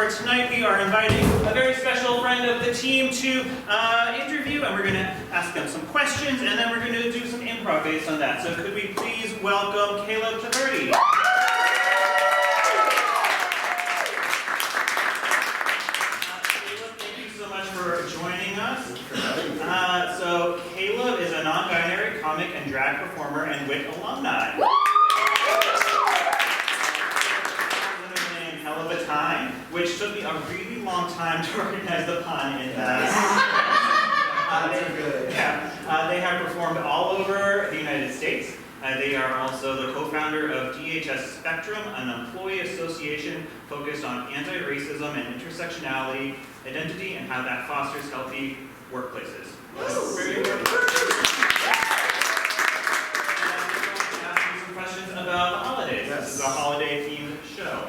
for tonight, we are inviting a very special friend of the team to interview, and we're going to ask them some questions, and then we're going to do some improv based on that. So could we please welcome Caleb Taverty? Caleb, thank you so much for joining us. So Caleb is a non-binary comic and drag performer and WIT alumni. Hell of a time, which took me a really long time to recognize the pun in that. They have performed all over the United States. They are also the co-founder of DHS Spectrum, an employee association focused on anti-racism and intersectionality, identity, and how that fosters healthy workplaces. Very important. Some questions about the holidays. Yes. This is a holiday-themed show.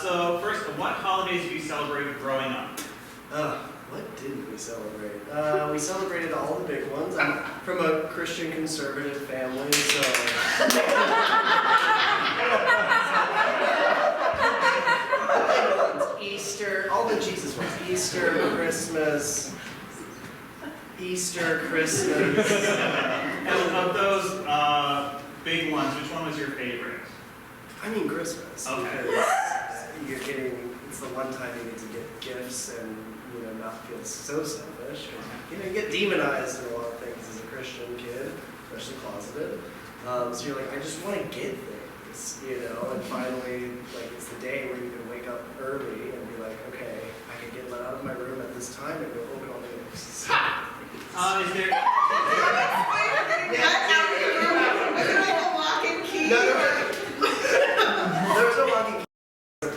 So first, what holidays do you celebrate growing up? What didn't we celebrate? We celebrated all the big ones. I'm from a Christian conservative family, so... Easter, all the Jesus ones. Easter, Christmas. And of those big ones, which one was your favorite? I mean Christmas. Okay. You're getting, it's the one time you get to get gifts and, you know, not feel so selfish. You know, you get demonized in a lot of things as a Christian kid, especially closeted. So you're like, I just want to get things, you know, and finally, like, it's the day where you can wake up early and be like, okay, I can get let out of my room at this time and go open all the gifts. Is there... There was no walking key.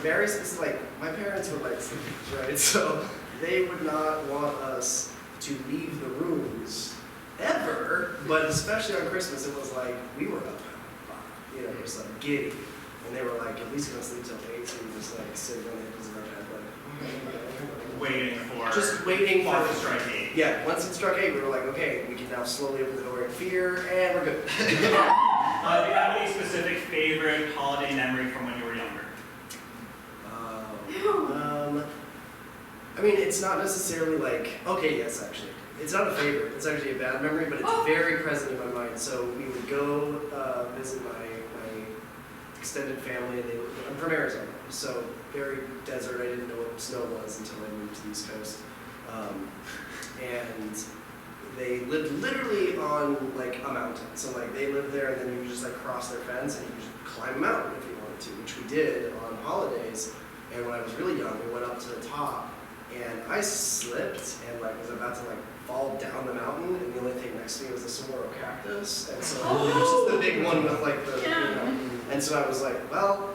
Very specific, like, my parents were like sleepers, right? So they would not want us to leave the rooms ever, but especially on Christmas, it was like, we were up, you know, just like giddy. And they were like, at least gonna sleep till 8, so we just like sit on the edges of our bed, like, waiting for... Just waiting for... to strike 8. Yeah, once it struck 8, we were like, okay, we can now slowly open the door in fear, and we're good. Do you have any specific favorite holiday memory from when you were younger? I mean, it's not necessarily like, okay, yes, actually. It's not a favorite, it's actually a bad memory, but it's very present in my mind. So we would go visit my extended family, and I'm from Arizona, so very desert. I didn't know what snow was until I moved to the East Coast. And they lived literally on like a mountain. So like they lived there, and then you would just like cross their fence and you could just climb a mountain if you wanted to, which we did on holidays. And when I was really young, we went up to the top, and I slipped and like was about to like fall down the mountain, and the only thing next to me was a saguaro cactus, and so which is the big one with like the, you know, and so I was like, well,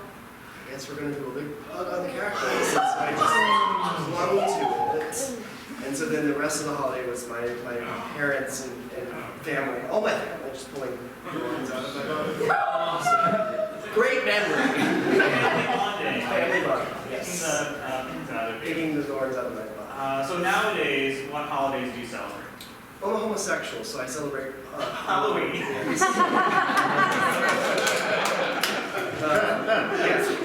I guess we're gonna do a big hug on the cactus. And so I just clung to it. And so then the rest of the holiday was my parents and family, all my family, just pulling thorns out of my butt. Great memory. Family bonding. Yes. Picking the thorns out of my butt. So nowadays, what holidays do you celebrate? I'm a homosexual, so I celebrate Halloween. Yes,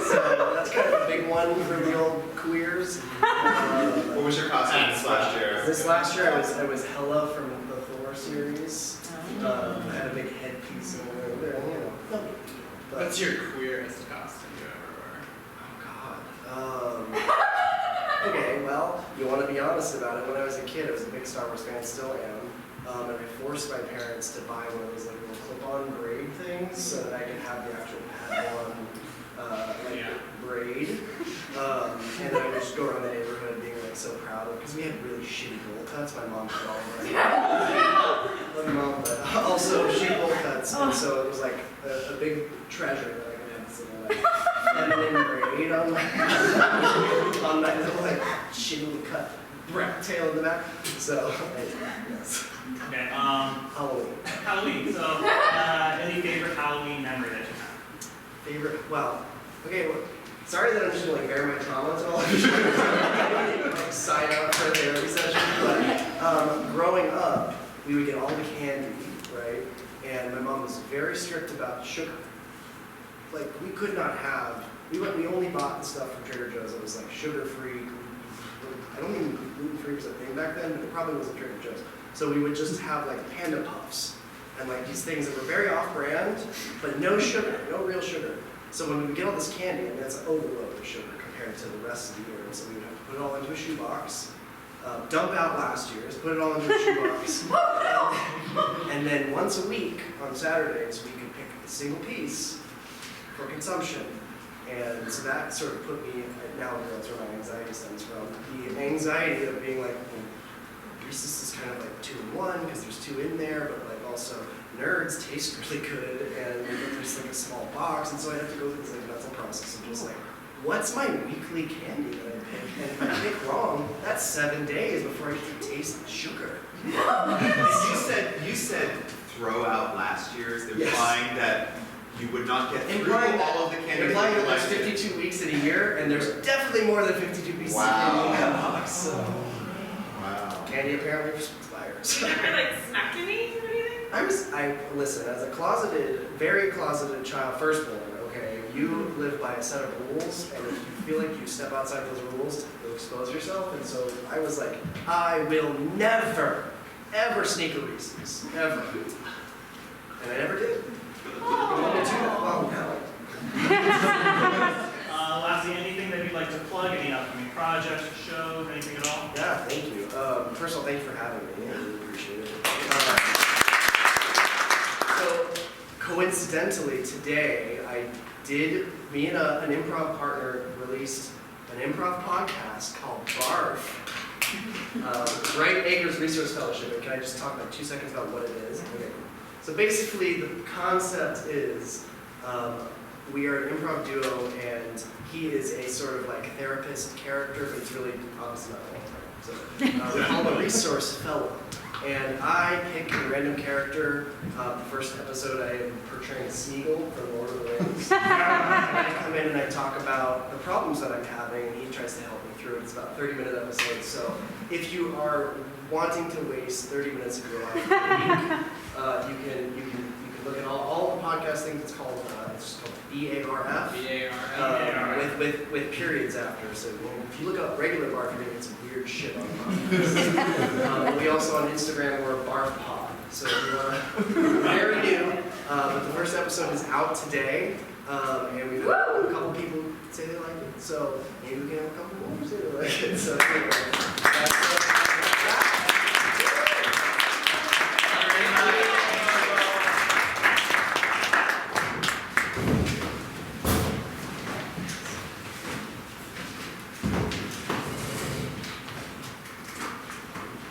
so that's kind of a big one for the old queers. What was your costume this last year? This last year, I was Hela from the Thor series. I had a big headpiece and there, you know. No big deal. What's your queerest costume you ever Oh God. Okay, well, you want to be honest about it. When I was a kid, I was a big Star Wars fan, still am. And I forced my parents to buy one of those like little clip-on braid things so that I could have the actual pad-on braid. And then I would just go around the neighborhood being like so proud of, because we had really shitty bowl cuts. My mom cut all of our love you, Mom, but also shitty bowl cuts. And so it was like a big treasure that I could have this little like feminine braid on my little like shitty cut tail in the back. So, yes. Okay, Halloween. So, any favorite Halloween memory that you have? Favorite? Well, okay. Well, sorry that I'm just going to like bear my trauma to all of you. Like sign up for a therapy session. But growing up, we would get all the candy, right? And my mom was very strict about sugar. like we could not have. We only bought the stuff from Trader Joe's that was like sugar-free. I don't even think gluten-free was a thing back then, but it probably wasn't Trader Joe's. So we would just have like Panda Puffs and like these things that were very off-brand, but no sugar, no real sugar. So when we would get all this candy, I mean, that's an overload of sugar compared to the rest of the year. And so we would have to put it all into a shoebox, dump out last year's, put it all into a shoebox, and then once a week on Saturdays we could pick a single piece for consumption. And so that sort of put me, now that's where my anxiety stems from. The anxiety of being like, well, Reese's is kind of like 2-in-1 because there's 2 in there, but like also Nerds taste really good, and there's like a small box, and so I have to go through this like mental process of just like, what's my weekly candy that I pick? And if I pick wrong, that's 7 days before I get to taste the sugar. You said throw out last year's, implying that you would not get through Implying all of the candy. Implying that there's 52 weeks in a year, and there's definitely more than 52 pieces of candy in that box. So. Wow. Candy apparently expires. You never like snuck any or anything? Listen, as a very closeted child, firstborn, okay, you live by a set of rules, and if you feel like you step outside those rules, you'll expose yourself, and so I was like, I will never, ever sneak a Reese's, ever. And I never did. Lastly, anything that you'd like to plug, any upcoming projects, shows, anything at all? Yeah, thank you. First of all, thank you for having me. I really appreciate it. So, coincidentally, today, me and an improv partner released an improv podcast called BARF. Wright Acres Resource Fellowship. And can I just talk like 2 seconds about what it is? Okay. So basically, the concept is we are an improv duo, and he is a sort of like therapist character, but it's really obviously not all the time. So we call him a resource fellow. And I pick a random character. The first episode, I am portraying Smeagol from Lord of the Rings. And I come in and I talk about the problems that I'm having, and he tries to help me through it. It's about a 30-minute episode. So if you are wanting to waste 30 minutes of your life a week, you can look at all the podcast things. It's called BARF. BARF. With periods after. So if you look up regular barf, you're gonna get some weird shit on podcast. We also on Instagram we're Barf Pod. So if you want very new. But the first episode is out today, and we've had a couple people say they like it. So maybe we can have a couple more say they like it. So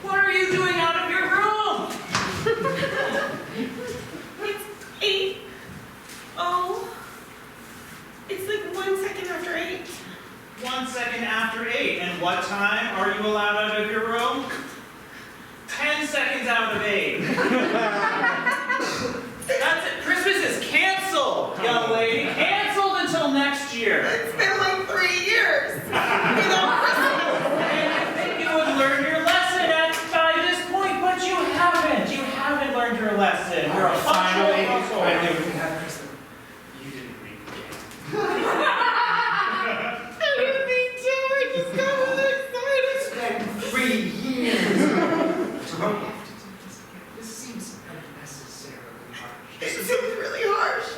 What are you doing out of your room? It's 8. Oh. It's like 1 second after 8. 1 second after 8. And what time are you allowed out of your room? 10 seconds out of 8. That's it. Christmas is canceled, young lady. Canceled until next year. It's been like 3 years without Christmas. And I think you would learn your lesson by this point, but you haven't. You haven't learned your lesson. You're a Finally, punctual I asshole. knew we could have Kristen. You didn't read the game. I didn't mean to. I just got really excited. It's been 3 years. So we have to do this again. This seems unnecessarily harsh. It seems really harsh.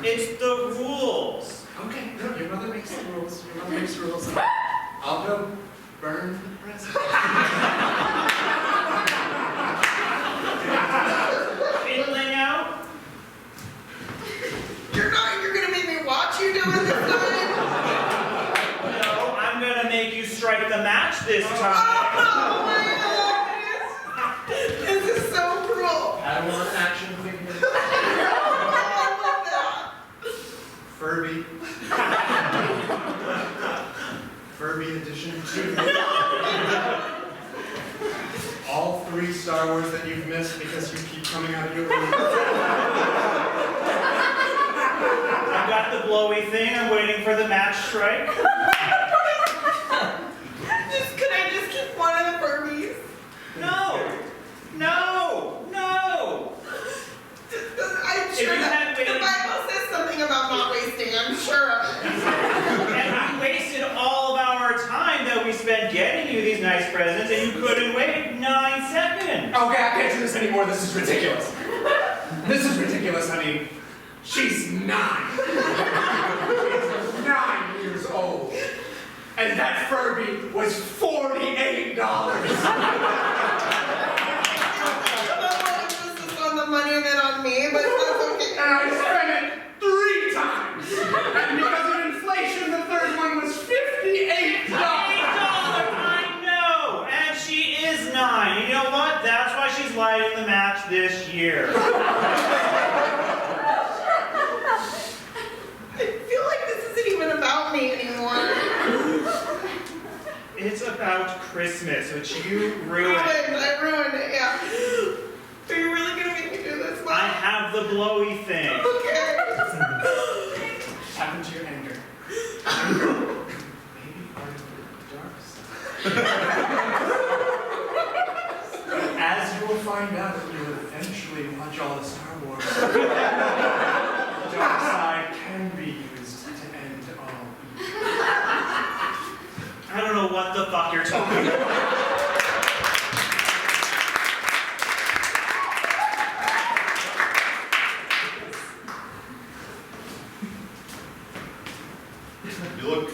It's the rules. Okay, no, your mother makes the rules. Your mother makes the rules. I'll go burn the present. Fiddling out. You're gonna make me watch you do it this time? No, I'm gonna make you strike the match this time. Oh my goodness. This is so cruel. I don't want action figures. I love that. Furby. Furby edition. All 3 Star Wars that you've missed because you keep coming out of your room. I've got the blowy thing. I'm waiting for the match strike. Could I just keep one of the Furbies? No. No. No. I'm If sure you that had the waited- Bible says some Okay, I can't do this anymore. This is ridiculous. This is ridiculous, honey. She's 9. She's 9 years old. And that Furby was $48. This is on the money and then on me, but that's okay. And I spent it 3 times. And because of inflation, the third one was $58. I know, and she is 9. You know what? That's why she's lighting the match this year. I feel like this isn't even about me anymore. It's about Christmas, which you ruined. I ruined it, yeah. Are you really gonna make me do this, Mom? I have the blowy thing. Okay. Tap into your anger. Maybe part of the dark side. As you will find out when you eventually watch all the Star Wars, the dark side can be used to end all evil. I don't know what the fuck you're talking about. You look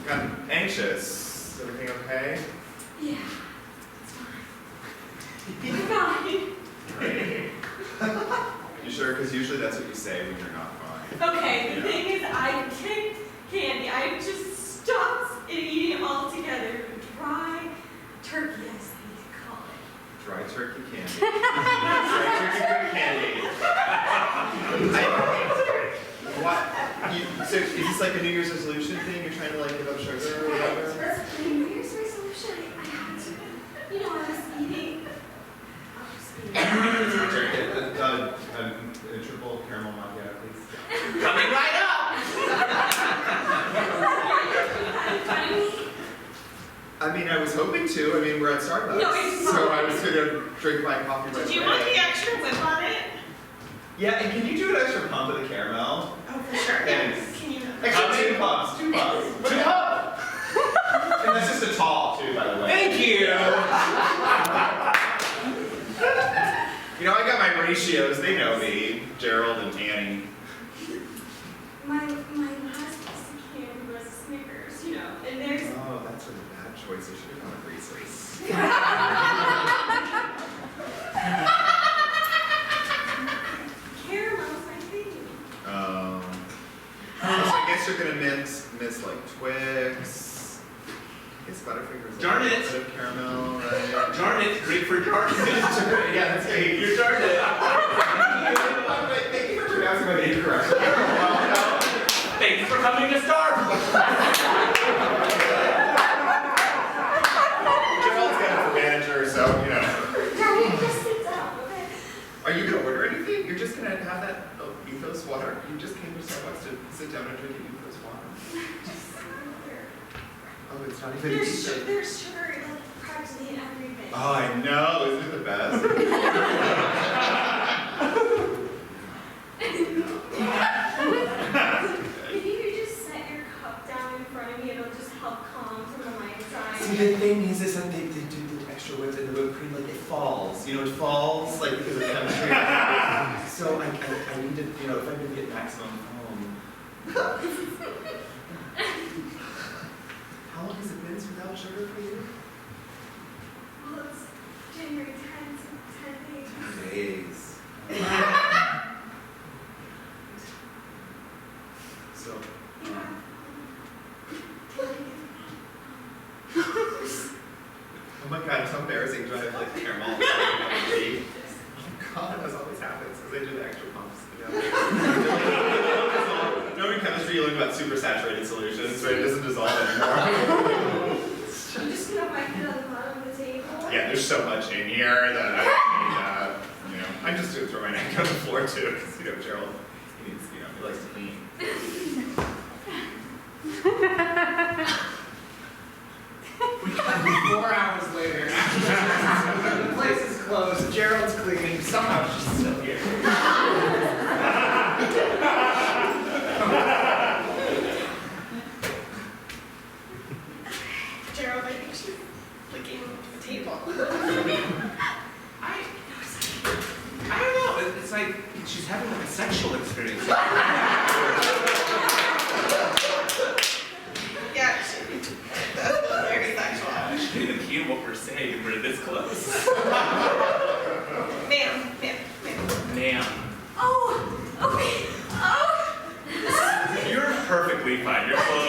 kind of anxious. Is everything okay? Yeah, it's fine. Great. You sure? Because usually that's what you say when you're not fine. Okay, the thing is, I kicked candy. I just stopped eating it altogether. Dry turkey, as they call it. Dry turkey candy. Dry turkey candy. What? So is this like a New Year's resolution thing? You're trying to like give up sugar or whatever? The New Year's resolution, I had to. You know, I was eating. A triple caramel macchiato, please. Coming right up! I mean, I was hoping to. I mean, we're at Starbucks. No, it's so fine. I was going to drink my coffee right Did you away. want the extra whip on it? Yeah, and can you do an extra pump of the caramel? Oh, for sure. Thanks. Can you? Extra 2 pumps. 2 pumps. 2 pumps! And that's just a tall, too, by the way. Thank you! You know, I got my ratios. They know me. Gerald and Annie. My last piece of candy was Snickers, you know, and there's. Oh, that's a bad choice. I should have gone with Reese's. Caramel's my thing. So I guess you're gonna miss like Twix. I guess Butterfingers. Darn a it. little bit of caramel, right? Darn it, great for darn it. Yeah, that's great. You darn it. Thank you for pronouncing my name correctly. Thanks for coming to Starbucks. Gerald's got a manager, so you know. Daddy, just sit down, okay? Are you gonna order anything? You're just gonna have that ethos water? You just came to Starbucks to sit down and drink an ethos water. Oh, it's not even There's ethos. sugar in practically in everything. Oh, I know. Isn't it the best? If you could just set your cup down in front of me, it'll just help calm some of my See, anxiety. the thing is that they do the extra whip and the whipped cream, like it falls. You know, it falls like because of the chemistry. So I need to, you know, if I'm gonna get maximum foam. How long has it been without sugar for you? Well, it's January 10th, 10 days. Days. So. Oh my god, it's so embarrassing trying to like caramel. Oh god, this always happens because I do the extra pumps. Knowing chemistry, you learn about supersaturated solutions, right? It doesn't dissolve anymore. I'm just gonna wipe it on the bottom of the table. Yeah, there's so much in here that I need, you know, I'm just gonna throw my neck on the floor too, because you know, Gerald, he needs, you know, he likes to clean. We come 4 hours later. The place is closed. Gerald's cleaning. Somehow she's still here. Gerald, I think she's licking the table. like she's having like a sexual experience. Yeah, that's very sexual. Actually, the key to what we're saying, we're this close. Ma'am. Ma'am. Oh, okay. Oh. You're perfectly fine. Your clothes.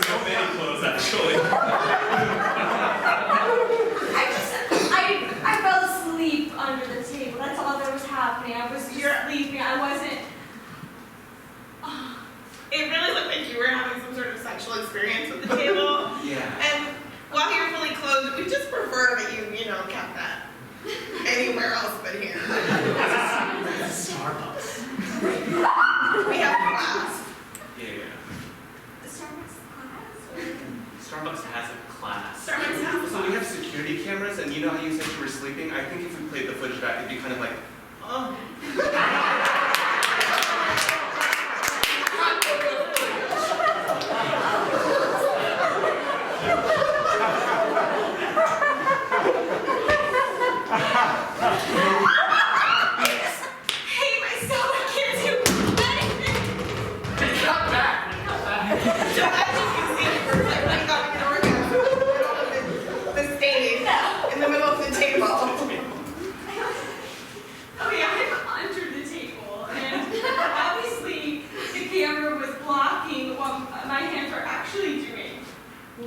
So many clothes, actually. I fell asleep under the table. That's all that was happening. I was just sleeping. I wasn't. It really looked like you were having some sort of sexual experience with the table. Yeah. And while you're fully clothed, we just prefer that you kept that anywhere else but here. Starbucks. We have class. Yeah. The Starbucks class? Starbucks has a class. Starbucks has So we have security cameras, and you know how you said you were sleeping? I think if we played the footage back, it'd be kind of like, oh.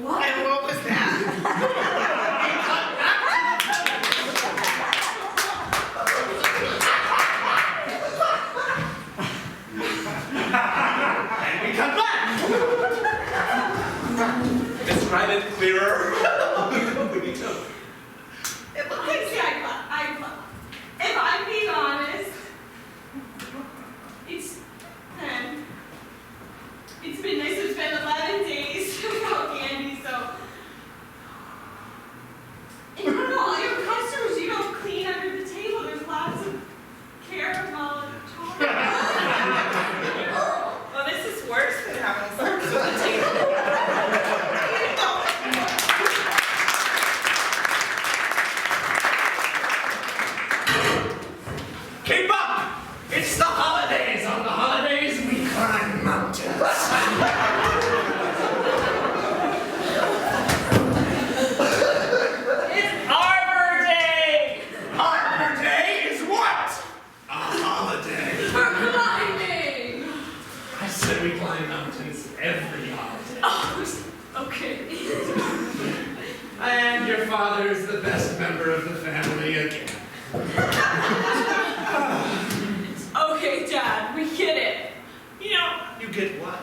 What? And what was that? And we come back! Describe it clearer. It looked like If I'm being honest, it's been nice to spend 11 days without candy, so. And you know, all your customers, you don't clean under the table. There's lots of caramel and chocolate. well, this is worse than having sex with the table. Keep up! It's the holidays! On the holidays, we climb mountains. It's Arbor Day! Arbor Day is what? A holiday. We're climbing! I said we climb mountains every holiday. Oh, okay. And your father is the best member of the family again. Okay, Dad, we get it. You know, you get what?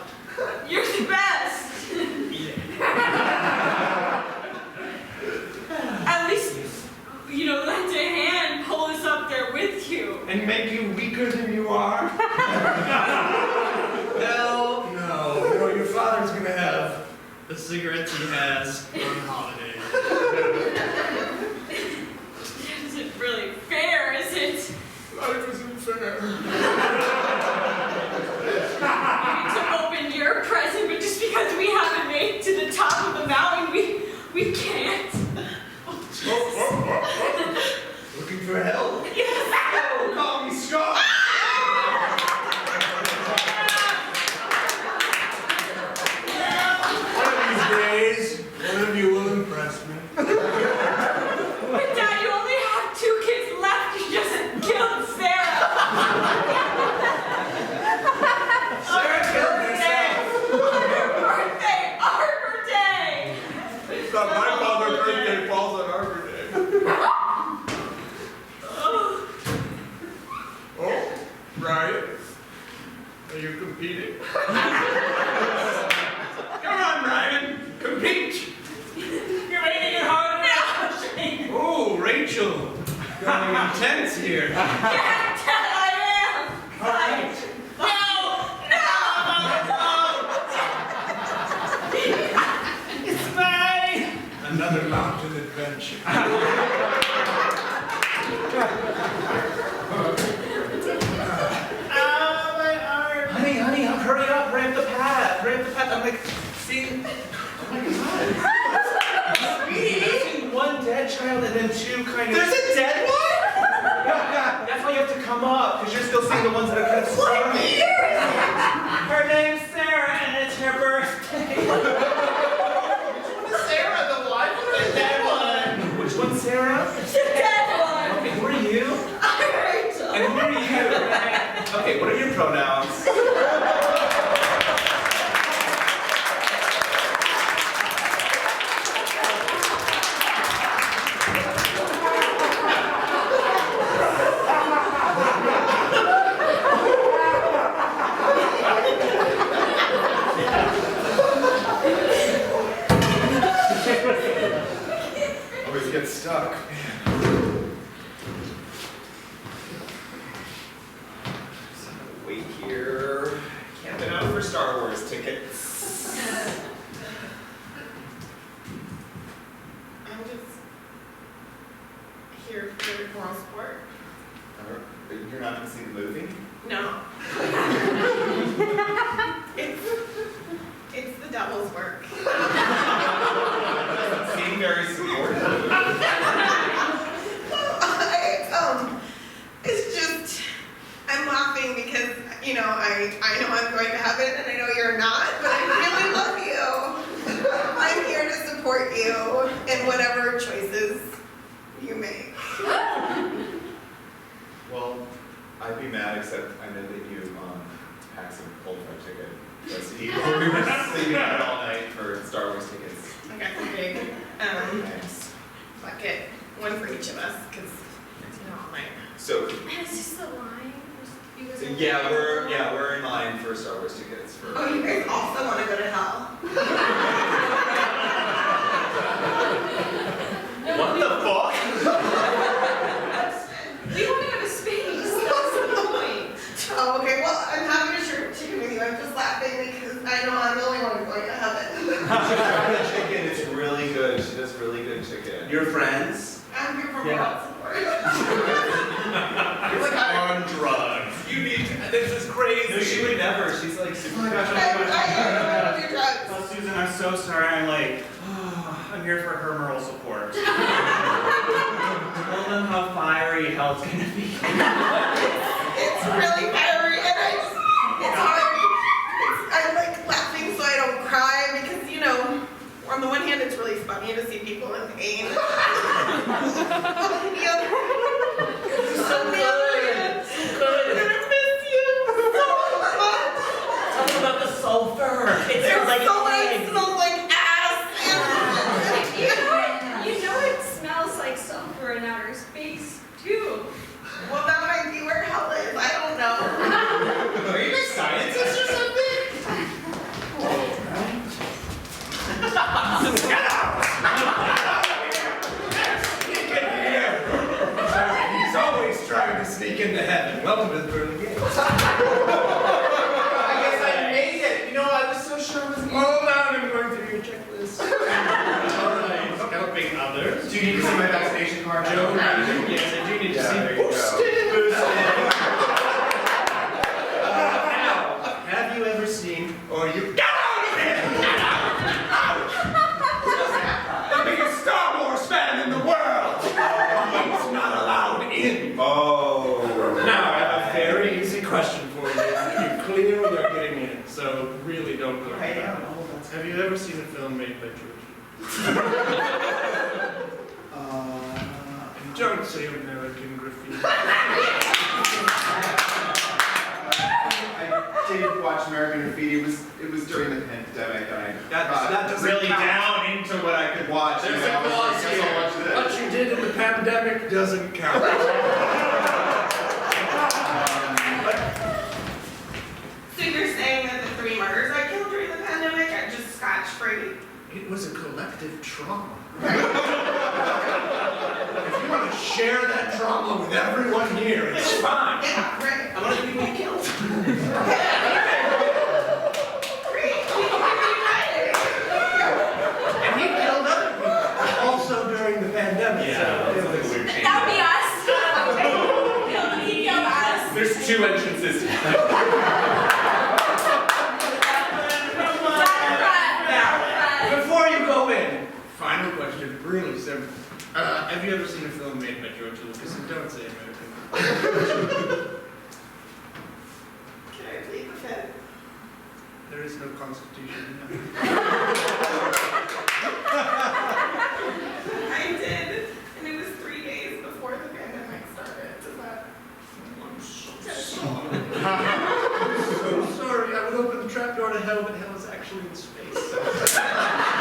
You're the best. At least, lend a hand, pull us up there with you. And make you weaker than you are? Hell no. You know, your father's gonna have the cigarettes he has on holiday. It isn't really fair, is it? Life isn't fair. To open your present, but just because we haven't made it to the top of the mountain, we can't. Looking for help? Yes. Oh, call me strong. One of these days, one of you will impress me. But Dad, you only have 2 kids left. You just killed Sarah. Sarah killed herself. Arbor Day. But my father's birthday falls on Arbor Day. Oh, Ryan, are you competing? Come on, Ryan, compete. You're making it hard now! Oh, Rachel, going intense here. Yeah, Dad, I am. It's mine! Another mountain adventure. Oh, my arm! Honey, hurry up, ramp the path. I'm like, seeing, oh my God. Seeing one dead child and then 2 kind of. There's a dead one? That's why you have to come the ones that are kind of stormy. Her name's Sarah, and it's her birthday. Sarah, the wife of the dead one. Which one's Sarah? The dead one. Okay, who are you? I'm Rachel. And who are you? Okay, what are your pronouns? Always get stuck. Wait here. Camping out for Star Wars tickets. I'm just here for moral support. You're not gonna see the movie? No. It's the devil's work. Doesn't seem very supportive. It's just, I'm laughing because, you know, I know I'm going to heaven and I know you're not, but I really love you. I'm here to support you in whatever choices you make. Well, I'd be mad, except I know that you packed some cold fried chicken. We were sleeping out all night for Star Wars tickets. I got the big Thanks. bucket, one for each of us, because it's not mine. So, Is this the line? You guys are- yeah, we're in line for Star Wars tickets for. Oh, you guys also want to go to hell? What the fuck? We want to go to space. That's the point. Oh, okay, well, I'm having a shirt chicken with you. I'm just laughing because I know I'm the only one going to heaven. Chicken is really good. She does really good chicken. Your friends? I'm here for Yeah. moral support. You're like on drugs. You need. This is crazy. No, she would never. She's like super. Oh my gosh, I don't do drugs. Oh, Susan, I'm so sorry. I'm like, I'm here for her moral support. Tell them how fiery hell's gonna be. It's really fiery and it's hard. I'm like laughing so I don't cry because, you know, on the one hand it's really funny to see people in pain. On the other hand, I'm gonna miss you so much. Tell them about the sulfur. It There's smells like so much egg. smells like ass. You know it smells like sulfur in outer space, too. Well, that might be where hell is. I don't know. Are you guys scientists or something? He's always trying to sneak into heaven. Welcome to the pearly gates. I guess I made it. You know, I was so sure it was. Hold on, I'm going through your checklist. Alright, helping others. Do you need to see my vaccination card? Joe, yes, I do need to see there you go. Now, have you ever seen, or you get out of here! The biggest Star Wars fan in the world! He's not allowed in. Oh. Now, I have a very easy question for you. You're clearly are getting in, so really don't worry I about am. it. Have you ever seen a film made by George? Don't say American Graffiti. I did watch American Graffiti. It was during the pandemic, and I That doesn't Really count. down into what I could watch. There's you a know? clause I guess I'll watch here. this. What you did in the pandemic doesn't count. So you're saying that the 3 murders I killed during the pandemic are just scotch-free? It was a collective trauma. If you want to share that trauma with everyone here, it's fine. Yeah, right. How many people you killed? And he killed other people, also during the pandemic. Yeah, so that's it like a was- weird change. That would be us. He killed us. There's 2 entrances to Before you go in, final question, really simple. Have you ever seen a film made by George Lucas? And don't say American. in space.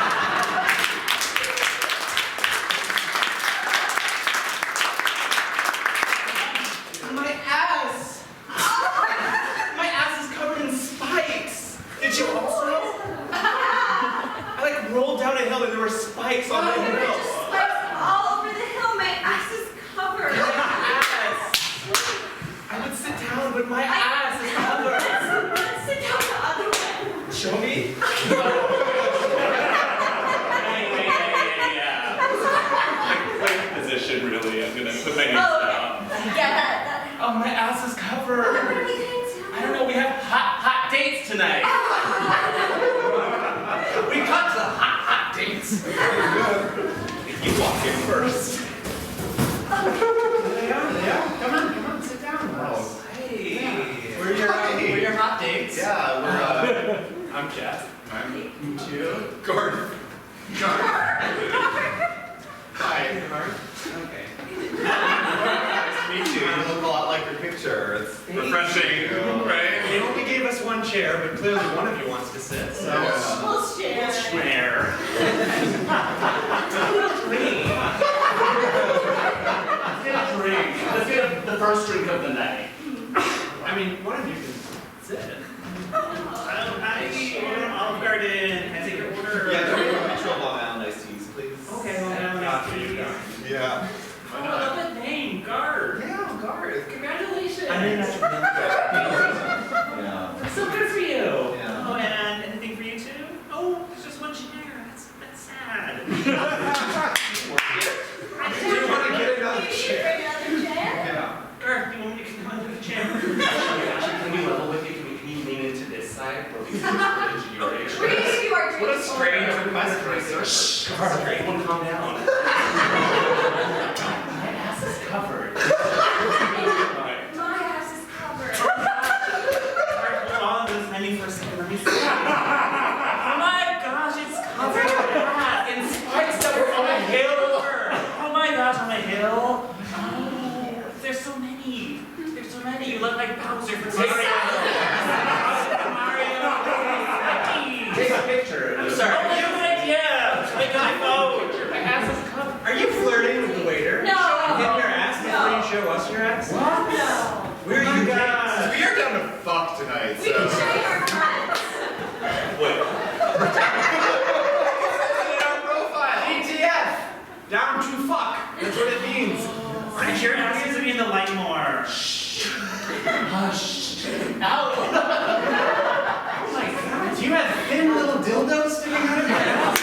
My ass! My ass is covered in spikes! Did you also know? I like rolled down a hill and there were spikes on the There were hill. just spikes all over the hill. My ass is covered. I would sit down, but my ass is covered. Let's sit down the other way. Show me. Wait position, really. I'm gonna put my knees Oh, down. okay. Yeah, that. Oh, my ass is What covered. are we doing tonight? I don't know, we have hot dates tonight. We got to the hot dates. If you walk in first. Yeah. Come on, sit down. Oh. Hey. We're your hot dates. Yeah, we're I'm Jeff. I'm You too. Gordon. Hi. Okay. Nice to meet you. You look a lot like your picture. It's Refreshing, right? They only gave us one chair, but clearly one of you wants to sit, so. Yeah. We'll share. Swear. Let's get the first drink of the night. I mean, one of you can sit. Hi, Olive Garden. Can I take your order? Yeah, can we have a Long Island iced teas, please? Okay, well, Got you. Yeah. Oh, I love that name, Guard. Yeah, guard. Congratulations. I didn't actually Yeah. That's so good for you. Yeah. Oh, and anything for you too? Oh, there's just one chair. That's sad. Do you want to get another chair? Another chair? Yeah. Or do you want me to come under the chair? Actually, can we level with you? Can you lean into this side? Where we can engineer We're gonna give you our drink. What a strange request for a server. Shh, guard. Everyone calm down. My ass is covered. My ass is covered. Alright, hold on. This menu for a second. Let me see. Oh my gosh, it's covered in spikes that were on a hill. Oh my gosh, on a hill. Oh, there's so many. There's so many. You look like Bowser from Mario. Take a picture. I'm sorry. Oh, you have an idea. Take my phone. My ass is covered. Are you flirting with the waiter? No. Show him your ass before you show us your ass? No. Where are you guys? We are down to fuck tonight, We can show so. you our friends. Wait. Our profile. ETF. Down to fuck. That's what it means. I'm sure it needs to be in the light more. Hush. Ow. Oh my god. Do you have thin little dildos sticking out of your ass?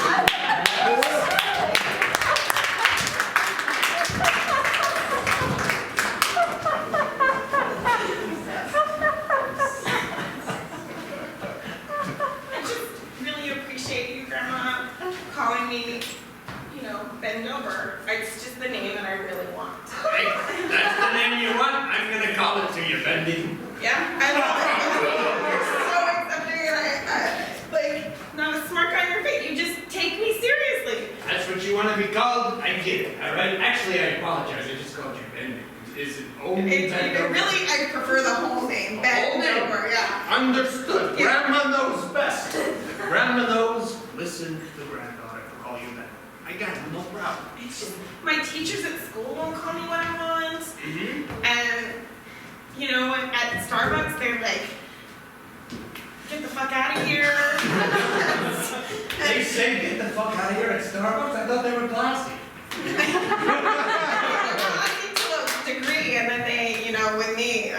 I just really appreciate you, Grandma, calling me, bend over. It's just the name that I really want. Hey, that's the name you want. I'm gonna call it to you, Bendy. Yeah, I love it. You're so accepting and like, not a smirk on your face. You just take me seriously. That's what you want to be called? I get it, alright? Actually, I apologize. I just called you Bendy. Is it only Bendy? Really, I prefer the whole name. Bend name? over, yeah. Understood. Yeah. Grandma knows best. Grandma knows. Listen to the granddaughter. I'll call you Bendy. I got it. No problem. It's just, my teachers at school won't call me what I want. And, at Starbucks, they're like, get the fuck out of here. They say get the fuck out of here at Starbucks? I thought they were classy. I need to a degree, and then they, with me, I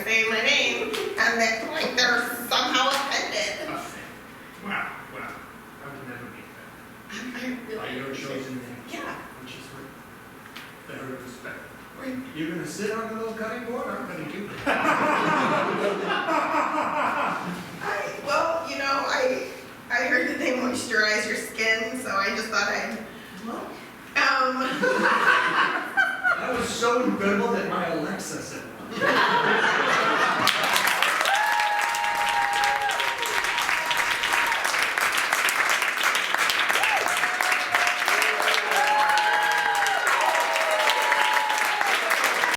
say my name, and they're somehow offended. Wow. I would never be that. I really By your chosen name. Yeah. Which is what very respect. You're gonna sit on the little cutting board? I'm gonna do that. I heard that they moisturize your skin, so I just thought That was so incredible that my